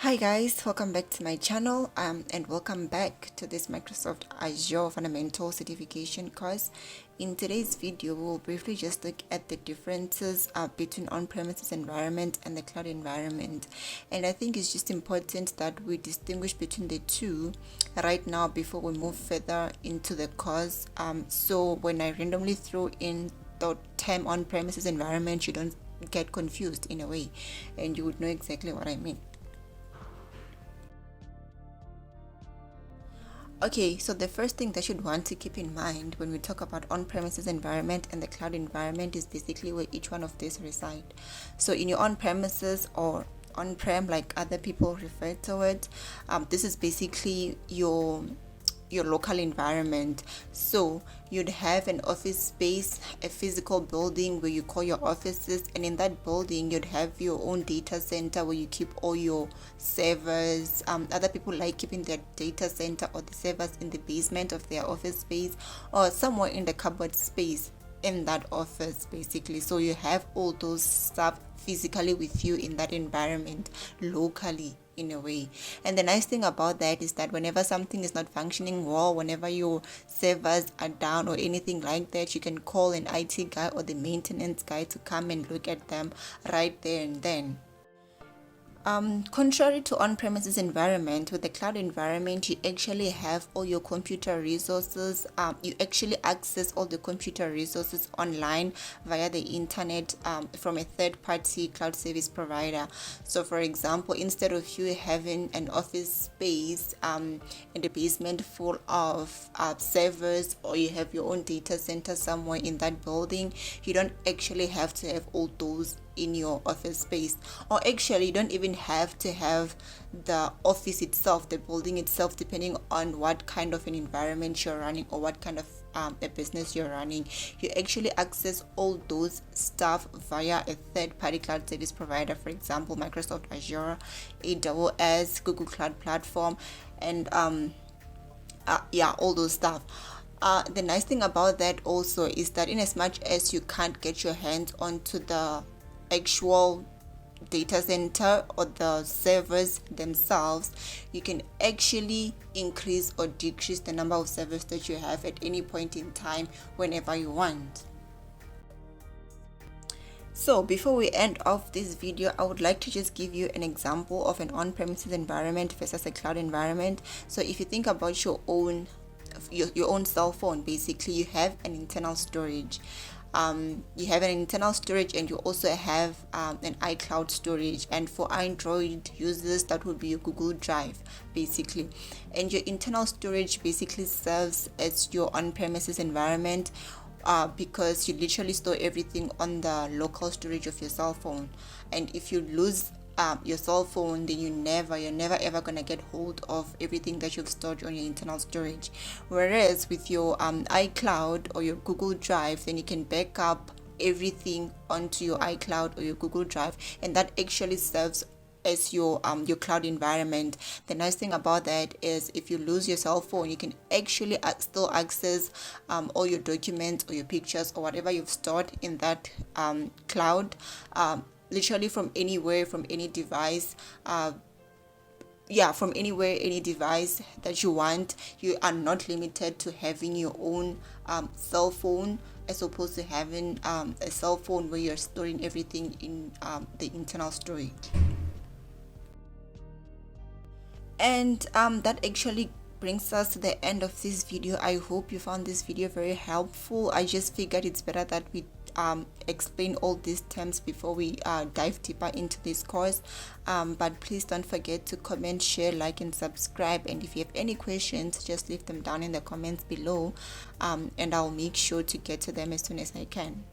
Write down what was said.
Hi guys, welcome back to my channel and welcome back to this Microsoft Azure Fundamentals certification course. In today's video, we'll briefly just look at the differences between on-premises environment and the cloud environment. And I think it's just important that we distinguish between the two right now before we move further into the course. So when I randomly throw in the term on-premises environment, you don't get confused in a way and you would know exactly what I mean. Okay, so the first thing that you'd want to keep in mind when we talk about on-premises environment and the cloud environment is basically where each one of these reside. So in your on-premises or on-prem, like other people refer to it, this is basically your local environment. So you'd have an office space, a physical building where you call your offices, and in that building you'd have your own data center where you keep all your servers. Other people like keeping their data center or the servers in the basement of their office space or somewhere in the cupboard space in that office basically. So you have all those stuff physically with you in that environment locally in a way. And the nice thing about that is that whenever something is not functioning well, whenever your servers are down or anything like that, you can call an IT guy or the maintenance guy to come and look at them right there and then. Contrary to on-premises environment, with the cloud environment, you actually have all your computer resources. You actually access all the computer resources online via the internet from a third-party cloud service provider. So, for example, instead of you having an office space in the basement full of servers, or you have your own data center somewhere in that building, you don't actually have to have all those in your office space. Or actually, you don't even have to have the office itself, the building itself, depending on what kind of an environment you're running or what kind of a business you're running. You actually access all those stuff via a third-party cloud service provider, for example Microsoft Azure, AWS, Google Cloud Platform, and all those stuff. The nice thing about that also is that in as much as you can't get your hands onto the actual data center or the servers themselves, you can actually increase or decrease the number of servers that you have at any point in time whenever you want. So before we end off this video, I would like to just give you an example of an on-premises environment versus a cloud environment. So if you think about your own cell phone, basically you have an internal storage. You have an internal storage and you also have an iCloud storage, and for Android users that would be your Google Drive basically. And your internal storage basically serves as your on-premises environment because you literally store everything on the local storage of your cell phone, and if you lose your cell phone, then you're never ever gonna get hold of everything that you've stored on your internal storage. Whereas with your iCloud or your Google Drive, then you can back up everything onto your iCloud or your Google Drive, and that actually serves as your cloud environment. The nice thing about that is if you lose your cell phone, you can actually still access all your documents or your pictures or whatever you've stored in that cloud literally from anywhere, from any device. From anywhere, any device that you want. You are not limited to having your own cell phone as opposed to having a cell phone where you're storing everything in the internal storage. And that actually brings us to the end of this video. I hope you found this video very helpful. I just figured it's better that we explain all these terms before we dive deeper into this course, but please don't forget to comment, share, like, and subscribe. And if you have any questions, just leave them down in the comments below, and I'll make sure to get to them as soon as I can.